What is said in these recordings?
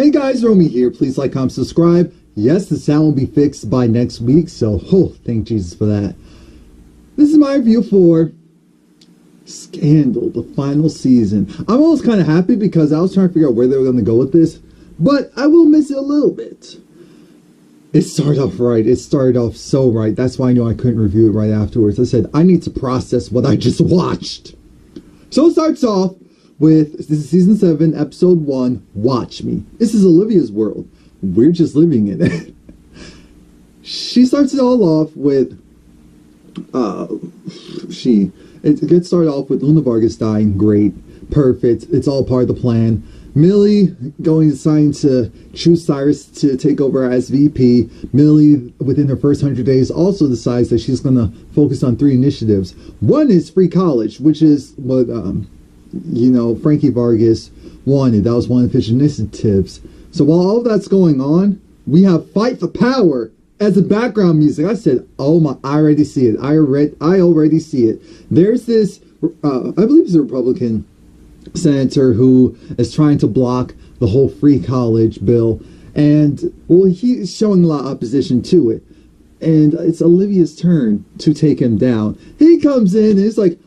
Hey guys, Romie here. Please like, comment, subscribe. Yes, the sound will be fixed by next week, so thank Jesus for that. This is my review for Scandal, the final season. I'm almost kind of happy because I was trying to figure out where they were going to go with this, but I will miss it a little bit. It started off right. It started off so right. That's why I knew I couldn't review it right afterwards. I said, I need to process what I just watched. So it starts off with, this is season 7, episode 1, Watch Me. This is Olivia's world. We're just living in it. She starts it all off with, it gets started off with Luna Vargas dying. Great. Perfect. It's all part of the plan. Millie deciding to choose Cyrus to take over as VP. Millie, within her first 100 days, also decides that she's going to focus on 3 initiatives. One is free college, which is what, Frankie Vargas wanted. That was one of his initiatives. So while all that's going on, we have Fight for Power as the background music. I said, oh my, I already see it. I already see it. There's this, I believe it's a Republican senator who is trying to block the whole free college bill. And, well, he's showing a lot of opposition to it. And it's Olivia's turn to take him down. He comes in and he's like,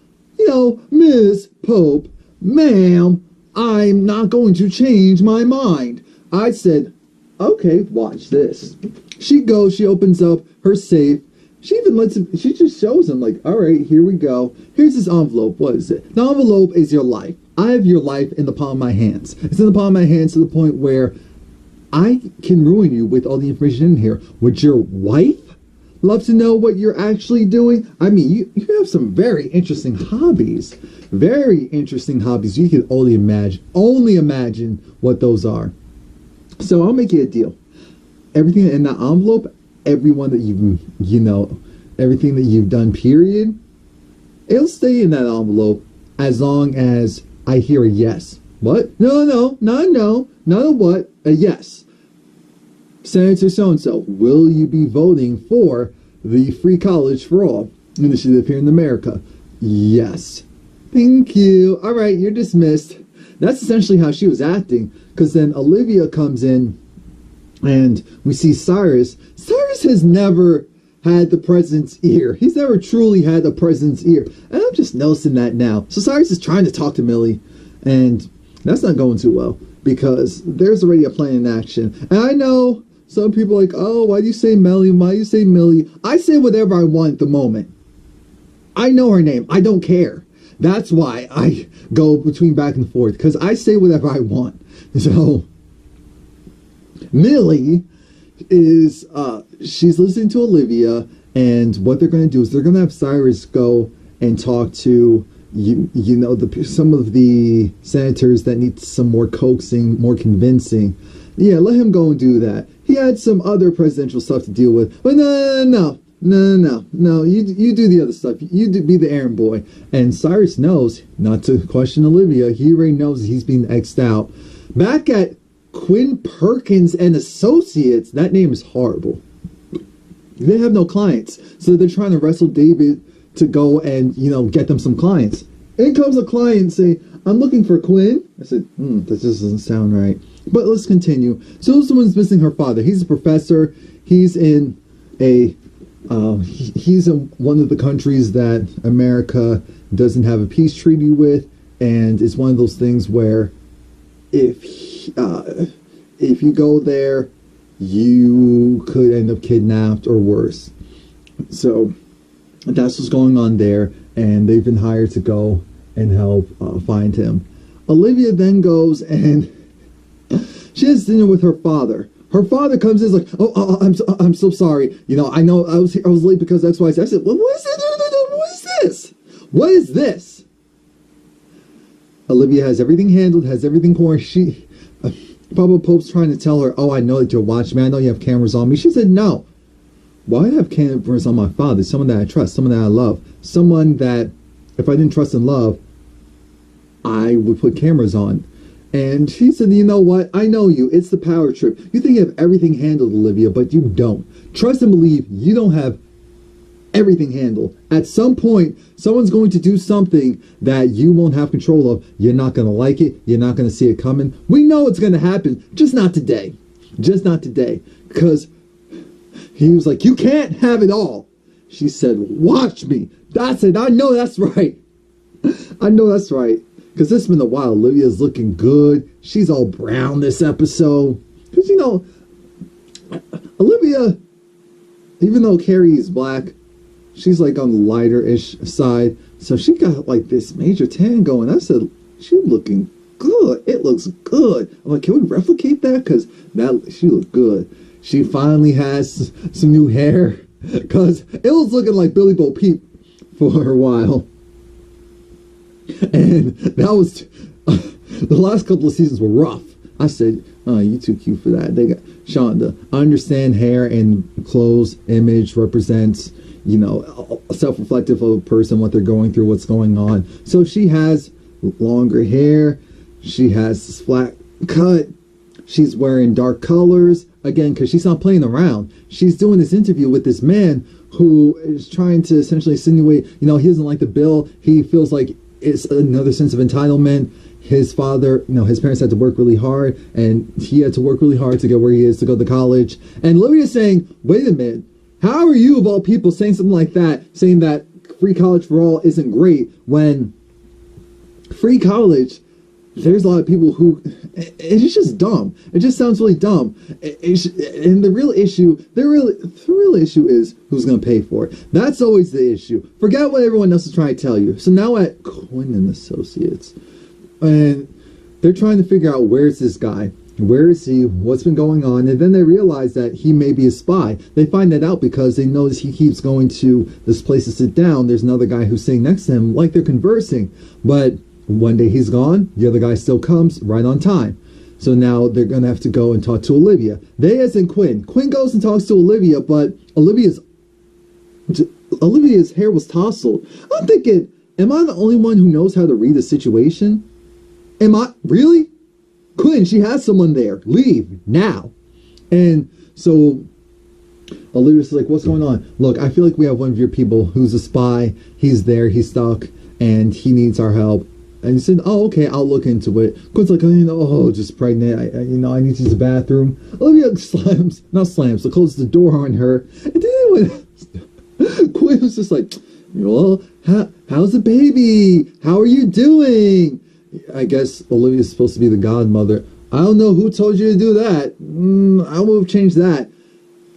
Miss Pope, ma'am, I'm not going to change my mind. I said, okay, watch this. She goes, she opens up her safe. She even lets him, she just shows him, like, all right, here we go. Here's this envelope. What is it? The envelope is your life. I have your life in the palm of my hands. It's in the palm of my hands to the point where I can ruin you with all the information in here. Would your wife love to know what you're actually doing? I mean, you have some very interesting hobbies. Very interesting hobbies. You can only imagine what those are. So I'll make you a deal. Everything in that envelope, everyone that everything that you've done, period, it'll stay in that envelope as long as I hear a yes. What? No, not a no, not a what, a yes. Senator so-and-so, will you be voting for the free college for all initiative here in America? Yes. Thank you. All right, you're dismissed. That's essentially how she was acting, because then Olivia comes in and we see Cyrus. Cyrus has never had the president's ear. He's never truly had the president's ear. And I'm just noticing that now. So Cyrus is trying to talk to Millie, and that's not going too well because there's already a plan in action. And I know some people are like, oh, why do you say Millie? Why do you say Millie? I say whatever I want at the moment. I know her name. I don't care. That's why I go between back and forth, because I say whatever I want. So Millie is, she's listening to Olivia, and what they're going to do is they're going to have Cyrus go and talk to, some of the senators that need some more coaxing, more convincing. Yeah, let him go and do that. He had some other presidential stuff to deal with, but no, you do the other stuff. Be the errand boy. And Cyrus knows not to question Olivia. He already knows he's being X'd out. Back at Quinn Perkins and Associates, that name is horrible. They have no clients, so they're trying to wrestle David to go and get them some clients. In comes a client saying, I'm looking for Quinn. I said, that just doesn't sound right. But let's continue. So someone's missing her father. He's a professor. He's in he's in one of the countries that America doesn't have a peace treaty with, and it's one of those things where if you go there, you could end up kidnapped or worse. So that's what's going on there, and they've been hired to go and help find him. Olivia then goes and she has dinner with her father. Her father comes in, is like, I'm so sorry. I know I was late because X, Y, Z. I said, what is it? What is this? What is this? Olivia has everything handled, has everything cornered. Papa Pope's trying to tell her, oh, I know that you're watching me. I know you have cameras on me. She said, no. Why do I have cameras on my father? Someone that I trust, someone that I love, someone that if I didn't trust and love, I would put cameras on. And she said, you know what? I know you. It's the power trip. You think you have everything handled, Olivia, but you don't. Trust and believe you don't have everything handled. At some point, someone's going to do something that you won't have control of. You're not going to like it. You're not going to see it coming. We know it's going to happen, just not today. Just not today. Because he was like, you can't have it all. She said, watch me. That's it. I know that's right. I know that's right. Because it's been a while. Olivia's looking good. She's all brown this episode. Because, you know, Olivia, even though Carrie is black, she's like on the lighter-ish side. So she got like this major tan going. I said, she's looking good. It looks good. I'm like, can we replicate that? Because she looked good. She finally has some new hair. Because it was looking like Billy Bo Peep for a while. And that was the last couple of seasons were rough. I said, oh, you too cute for that. They got Shonda. I understand hair and clothes image represents, you know, self-reflective of a person, what they're going through, what's going on. So she has longer hair. She has this flat cut. She's wearing dark colors. Again, because she's not playing around. She's doing this interview with this man who is trying to essentially insinuate, you know, he doesn't like the bill. He feels like it's another sense of entitlement. His father, you know, his parents had to work really hard, and he had to work really hard to get where he is, to go to college. And Olivia's saying, wait a minute, how are you, of all people, saying something like that, saying that free college for all isn't great, when free college, there's a lot of people who, it's just dumb. It just sounds really dumb. And the real issue is who's going to pay for it. That's always the issue. Forget what everyone else is trying to tell you. So now at Quinn and Associates, and they're trying to figure out, where's this guy? Where is he? What's been going on? And then they realize that he may be a spy. They find that out because they notice he keeps going to this place to sit down. There's another guy who's sitting next to him, like they're conversing. But one day he's gone, the other guy still comes right on time. So now they're going to have to go and talk to Olivia. They, as in Quinn. Quinn goes and talks to Olivia, but Olivia's hair was tousled. I'm thinking, am I the only one who knows how to read the situation? Am I? Really? Quinn, she has someone there. Leave now. And so Olivia's like, what's going on? Look, I feel like we have one of your people who's a spy. He's there. He's stuck. And he needs our help. And he said, oh, okay, I'll look into it. Quinn's like, oh, just pregnant. I need to use the bathroom. Olivia so closes the door on her. And then Quinn was just like, well, how's the baby? How are you doing? I guess Olivia's supposed to be the godmother. I don't know who told you to do that. I will change that.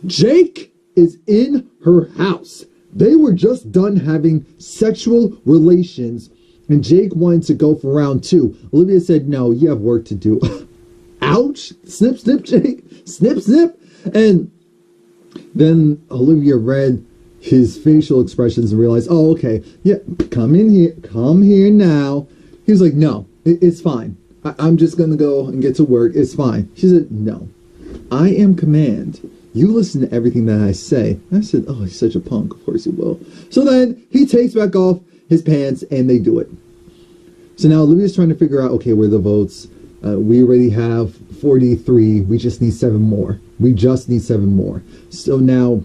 Jake is in her house. They were just done having sexual relations, and Jake wanted to go for round 2. Olivia said, no, you have work to do. Ouch. Snip, snip, Jake. Snip, snip. And then Olivia read his facial expressions and realized, oh, okay, yeah, come here now. He was like, no, it's fine. I'm just going to go and get to work. It's fine. She said, no, I am command. You listen to everything that I say. I said, oh, he's such a punk. Of course he will. So then he takes back off his pants and they do it. So now Olivia's trying to figure out, okay, where are the votes? We already have 43. We just need 7 more. So now,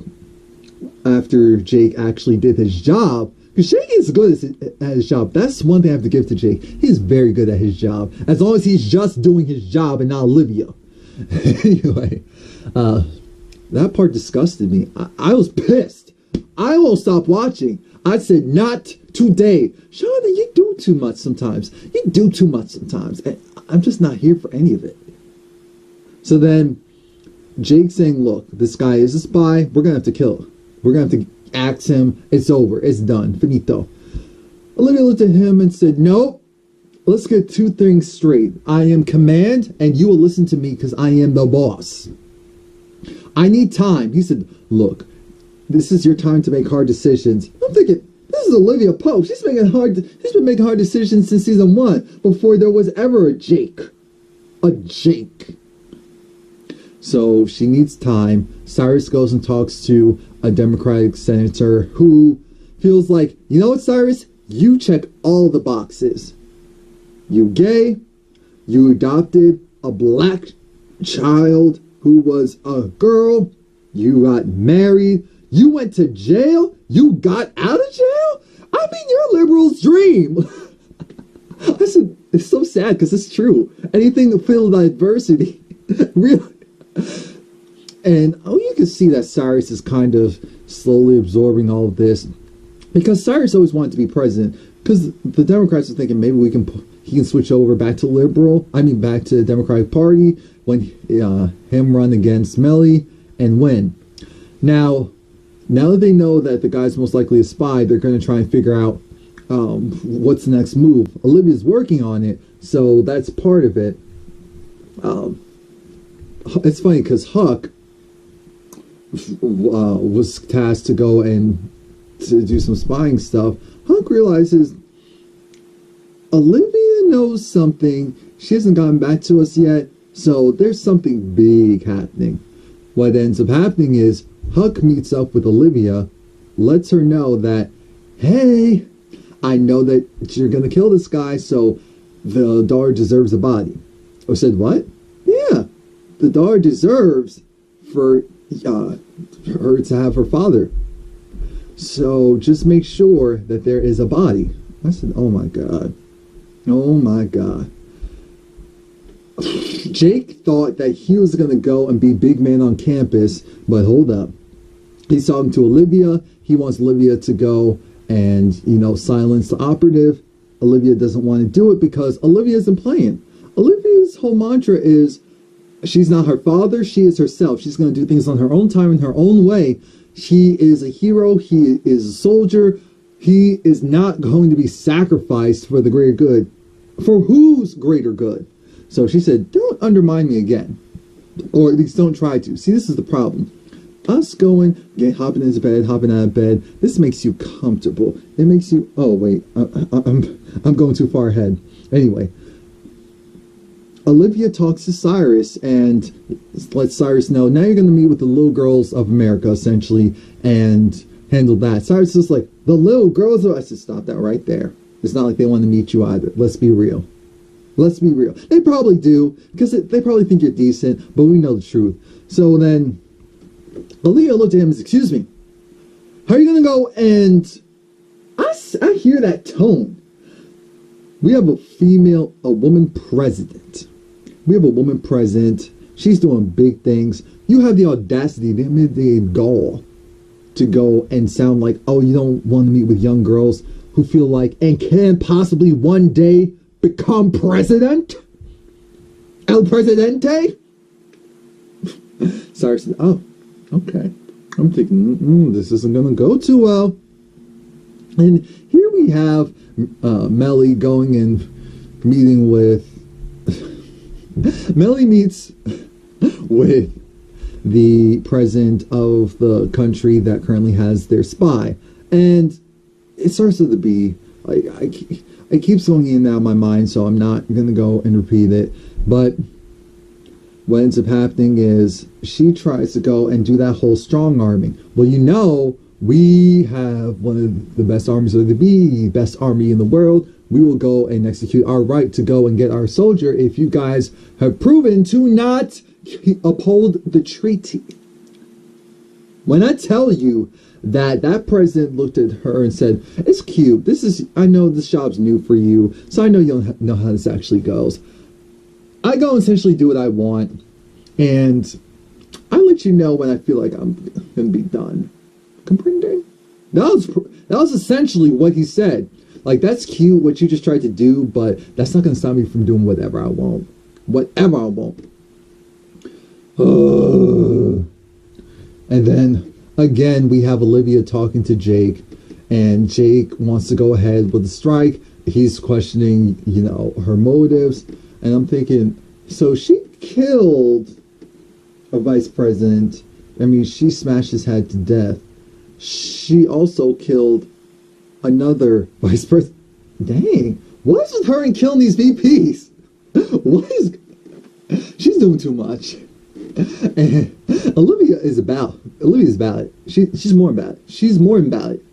after Jake actually did his job, because Jake is good at his job. That's one thing I have to give to Jake. He's very good at his job. As long as he's just doing his job and not Olivia. Anyway, that part disgusted me. I was pissed. I won't stop watching. I said, not today. Shonda, you do too much sometimes. And I'm just not here for any of it. So then, Jake saying, look, this guy is a spy. We're going to have to kill him. We're going to have to axe him. It's over. It's done. Finito. Olivia looked at him and said, nope. Let's get 2 things straight. I am command, and you will listen to me because I am the boss. I need time. He said, look, this is your time to make hard decisions. I'm thinking, this is Olivia Pope. She's been making hard decisions since season 1, before there was ever a Jake. So she needs time. Cyrus goes and talks to a Democratic senator who feels like, you know what, Cyrus? You check all the boxes. You gay. You adopted a black child who was a girl. You got married. You went to jail? You got out of jail? I mean, you're a liberal's dream. I said, it's so sad because it's true. Anything to feel the adversity. Really. And you can see that Cyrus is kind of slowly absorbing all of this. Because Cyrus always wanted to be president. Because the Democrats are thinking maybe he can switch over back to back to the Democratic Party when him run against Melly and win. Now that they know that the guy's most likely a spy, they're going to try and figure out what's the next move. Olivia's working on it, so that's part of it. It's funny because Huck was tasked to go and to do some spying stuff. Huck realizes Olivia knows something. She hasn't gotten back to us yet, so there's something big happening. What ends up happening is Huck meets up with Olivia, lets her know that, hey, I know that you're going to kill this guy, so the daughter deserves a body. I said, what? Yeah, the daughter deserves for her to have her father. So just make sure that there is a body. I said, oh my God. Oh my God. Jake thought that he was going to go and be big man on campus, but hold up. He's talking to Olivia. He wants Olivia to go and, silence the operative. Olivia doesn't want to do it because Olivia isn't playing. Olivia's whole mantra is she's not her father. She is herself. She's going to do things on her own time in her own way. He is a hero. He is a soldier. He is not going to be sacrificed for the greater good. For whose greater good? So she said, don't undermine me again. Or at least don't try to. See, this is the problem. Us hopping into bed, hopping out of bed, this makes you comfortable. It makes you, oh wait, I'm going too far ahead. Anyway, Olivia talks to Cyrus and lets Cyrus know, now you're going to meet with the little girls of America, essentially, and handle that. Cyrus is like, the little girls of, I said, stop that right there. It's not like they want to meet you either. Let's be real. Let's be real. They probably do, because they probably think you're decent, but we know the truth. So then Olivia looked at him and said, excuse me, how are you going to go and... I hear that tone. We have a woman president. We have a woman president. She's doing big things. You have the audacity, the gall to go and sound like, oh, you don't want to meet with young girls who feel like and can possibly one day become president? El Presidente? Sorry, said, oh, okay. I'm thinking, this isn't going to go too well. And here we have Melly going and meeting with... Melly meets with the president of the country that currently has their spy. And it starts with the B. It keeps going in and out of my mind, so I'm not going to go and repeat it. But what ends up happening is she tries to go and do that whole strong arming. Well, we have one of the best armies of the best army in the world. We will go and execute our right to go and get our soldier if you guys have proven to not uphold the treaty. When I tell you that president looked at her and said, it's cute. I know this job's new for you, so I know you don't know how this actually goes. I go and essentially do what I want, and I let you know when I feel like I'm going to be done. Comprende? That was essentially what he said. Like, that's cute, what you just tried to do, but that's not going to stop me from doing whatever I want. Whatever I want. And then, again, we have Olivia talking to Jake, and Jake wants to go ahead with the strike. He's questioning, her motives, and I'm thinking, so she killed a vice president. I mean, she smashed his head to death. She also killed another vice president. Dang, what is with her and killing these VPs? She's doing too much. And Olivia is about it. She's more about it. She's more about it.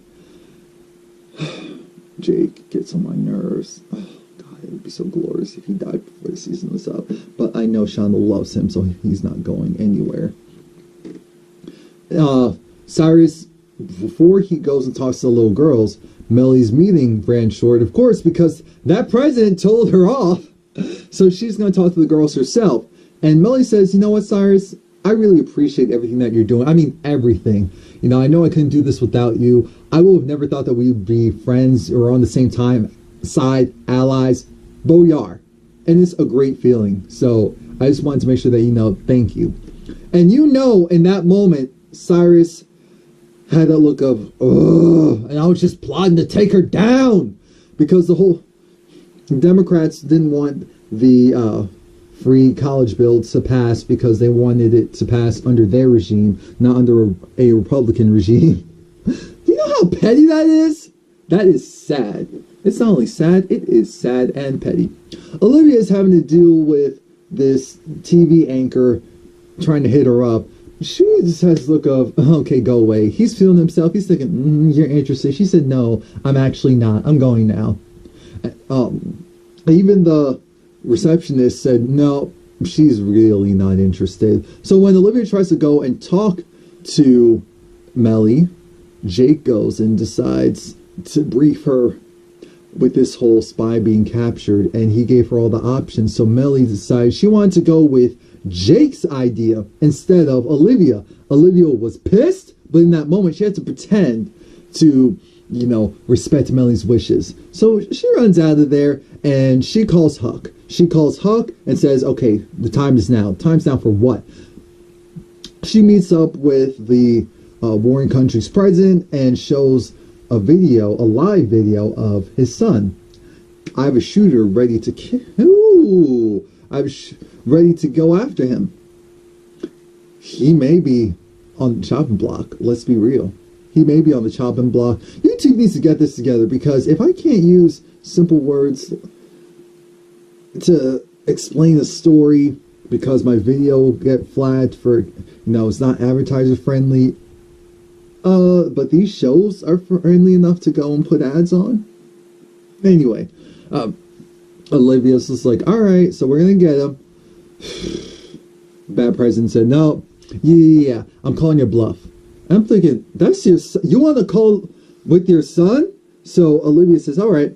Jake gets on my nerves. Oh, God, it would be so glorious if he died before the season was up. But I know Shonda loves him, so he's not going anywhere. Cyrus before he goes and talks to the little girls, Millie's meeting ran short, of course, because that president told her off. So she's going to talk to the girls herself. And Millie says, you know what, Cyrus? I really appreciate everything that you're doing. I mean, everything. You know, I know I couldn't do this without you. I would have never thought that we would be friends or on the same side, allies. But we are. And it's a great feeling. So I just wanted to make sure that you know, thank you. And you know, in that moment, Cyrus had that look of, ugh, and I was just plotting to take her down. Because the Democrats didn't want the free college bill to pass because they wanted it to pass under their regime, not under a Republican regime. Do you know how petty that is? That is sad. It's not only sad, it is sad and petty. Olivia is having to deal with this TV anchor trying to hit her up. She just has a look of, okay, go away. He's feeling himself. He's thinking, you're interested. She said, no, I'm actually not. I'm going now. Even the receptionist said, no, she's really not interested. So when Olivia tries to go and talk to Melly, Jake goes and decides to brief her with this whole spy being captured, and he gave her all the options. So Melly decided she wanted to go with Jake's idea instead of Olivia. Olivia was pissed, but in that moment she had to pretend to, you know, respect Melly's wishes. So she runs out of there and she calls Huck. She calls Huck and says, okay, the time is now. Time's now for what? She meets up with the warring country's president and shows a live video of his son. I have a shooter ready to kill. Ooh, ready to go after him. He may be on the chopping block. Let's be real. He may be on the chopping block. YouTube needs to get this together, because if I can't use simple words to explain a story because my video will get flagged for, you know, it's not advertiser friendly. But these shows are friendly enough to go and put ads on. Anyway, Olivia's just like, all right, so we're gonna get him. Bad president said, no, yeah, I'm calling your bluff. I'm thinking, that's your son? You want to call with your son? So Olivia says, all right,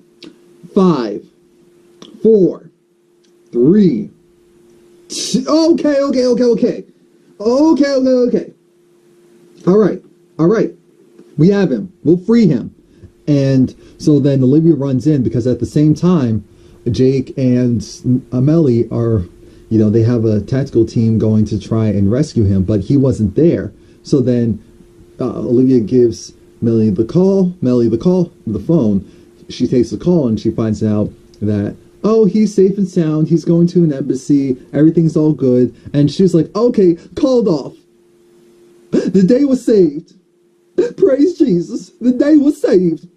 5, 4, 3, 2, okay. All right. We have him. We'll free him. And so then Olivia runs in, because at the same time, Jake and Melly are, you know, they have a tactical team going to try and rescue him, but he wasn't there. So then Olivia gives Melly the phone. She takes the call and she finds out that, oh, he's safe and sound. He's going to an embassy. Everything's all good. And she's like, okay, called off. The day was saved. Praise Jesus. The day was saved.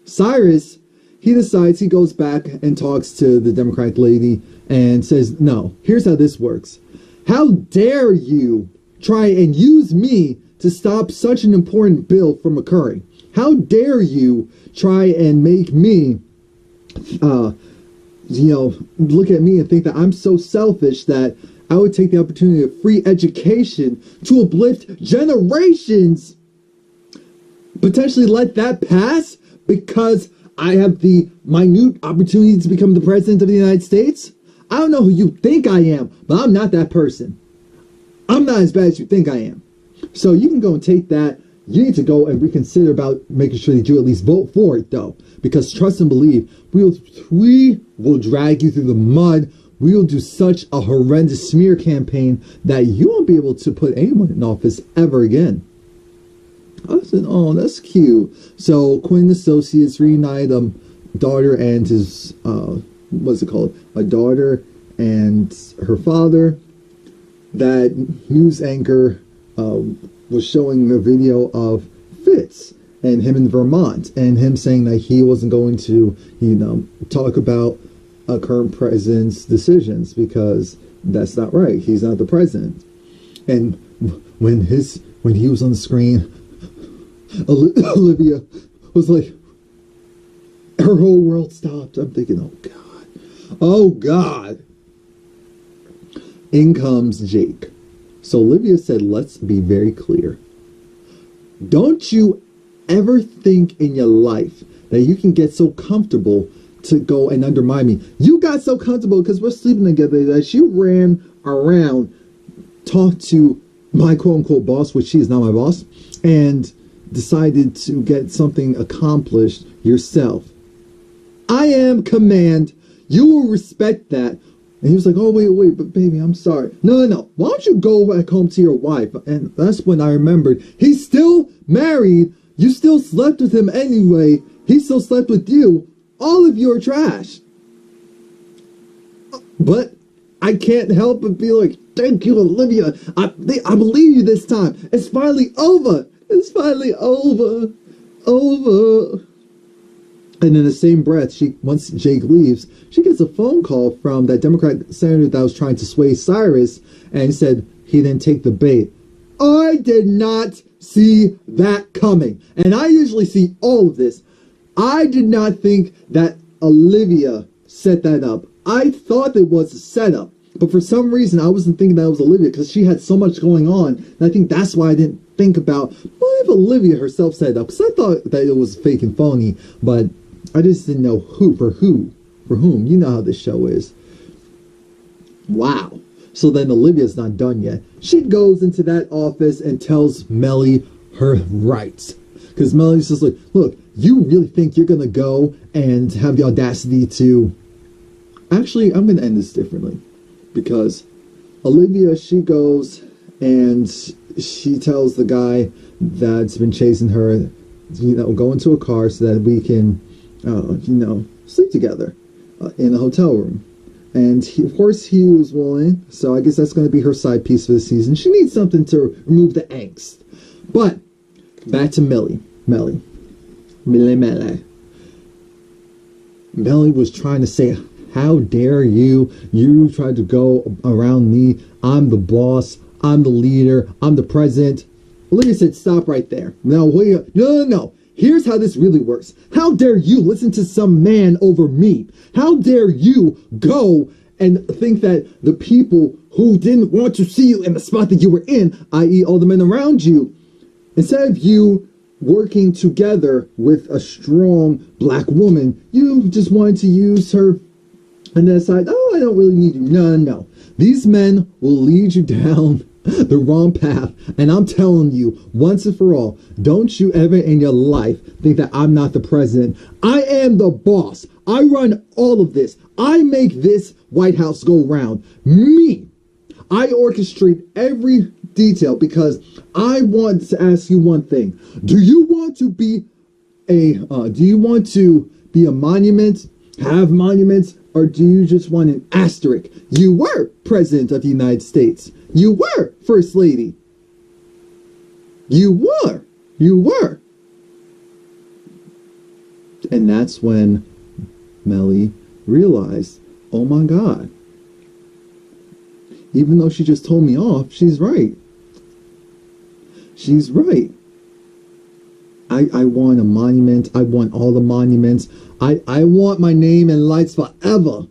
Cyrus, he decides, he goes back and talks to the Democratic lady and says, no, here's how this works. How dare you try and use me to stop such an important bill from occurring? How dare you try and make me, look at me and think that I'm so selfish that I would take the opportunity of free education to uplift generations. Potentially let that pass because I have the minute opportunity to become the president of the United States? I don't know who you think I am, but I'm not that person. I'm not as bad as you think I am. So you can go and take that. You need to go and reconsider about making sure that you at least vote for it, though. Because trust and believe, we will drag you through the mud. We will do such a horrendous smear campaign that you won't be able to put anyone in office ever again. I said, oh, that's cute. So Quinn Associates reunite daughter and his, what's it called? A daughter and her father. That news anchor was showing a video of Fitz and him in Vermont, and him saying that he wasn't going to, talk about a current president's decisions because that's not right. He's not the president. And when he was on the screen, Olivia was like, her whole world stopped. I'm thinking, oh God. In comes Jake. So Olivia said, let's be very clear. Don't you ever think in your life that you can get so comfortable to go and undermine me? You got so comfortable because we're sleeping together that you ran around, talked to my quote-unquote boss, which she is not my boss, and decided to get something accomplished yourself. I am command. You will respect that. And he was like, oh, wait, but baby, I'm sorry. No. Why don't you go back home to your wife? And that's when I remembered he's still married. You still slept with him anyway. He still slept with you. All of you are trash. But I can't help but be like, thank you, Olivia. I believe you this time. It's finally over. It's finally over. And in the same breath, once Jake leaves, she gets a phone call from that Democrat senator that was trying to sway Cyrus, and he said he didn't take the bait. I did not see that coming. And I usually see all of this. I did not think that Olivia set that up. I thought it was a setup. But for some reason, I wasn't thinking that it was Olivia because she had so much going on. And I think that's why I didn't think about, what if Olivia herself set it up? Because I thought that it was fake and phony, but I just didn't know for whom. You know how this show is. Wow. So then Olivia's not done yet. She goes into that office and tells Melly her rights. Because Melly's just like, look, you really think you're going to go and have the audacity to... Actually, I'm going to end this differently. Because Olivia, she goes and she tells the guy that's been chasing her, go into a car so that we can, sleep together in a hotel room. And of course he was willing, so I guess that's going to be her side piece for the season. She needs something to remove the angst. But back to Melly. Melly was trying to say, how dare you? You tried to go around me. I'm the boss. I'm the leader. I'm the president. Olivia said, stop right there. No. Here's how this really works. How dare you listen to some man over me? How dare you go and think that the people who didn't want to see you in the spot that you were in, i.e. all the men around you, instead of you working together with a strong black woman, you just wanted to use her and then decide, oh, I don't really need you. No. These men will lead you down the wrong path. And I'm telling you, once and for all, don't you ever in your life think that I'm not the president. I am the boss. I run all of this. I make this White House go round. Me. I orchestrate every detail because I want to ask you one thing. Do you want to be a monument, have monuments, or do you just want an asterisk? You were President of the United States. You were First Lady. You were. And that's when Melly realized, oh my God. Even though she just told me off, she's right. She's right. I want a monument. I want all the monuments. I want my name in lights forever.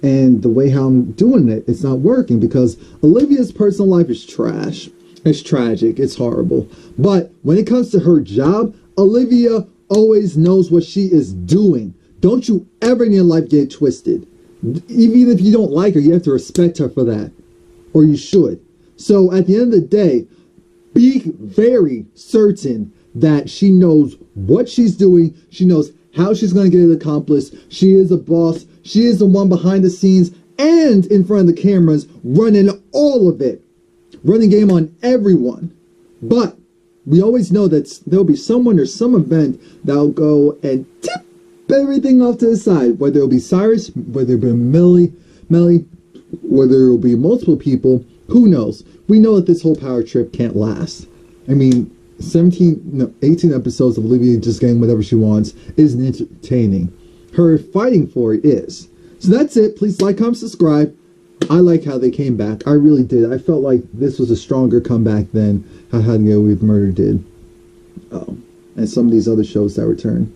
And the way how I'm doing it, it's not working because Olivia's personal life is trash. It's tragic. It's horrible. But when it comes to her job, Olivia always knows what she is doing. Don't you ever in your life get twisted. Even if you don't like her, you have to respect her for that. Or you should. So at the end of the day, be very certain that she knows what she's doing. She knows how she's going to get it accomplished. She is a boss. She is the one behind the scenes and in front of the cameras running all of it. Running game on everyone. But we always know that there'll be someone or some event that'll go and tip everything off to the side. Whether it'll be Cyrus, whether it'll be Melly, whether it'll be multiple people, who knows? We know that this whole power trip can't last. I mean, 18 episodes of Olivia just getting whatever she wants isn't entertaining. Her fighting for it is. So that's it. Please like, comment, subscribe. I like how they came back. I really did. I felt like this was a stronger comeback than how How to Get Away with Murder did. And some of these other shows that return.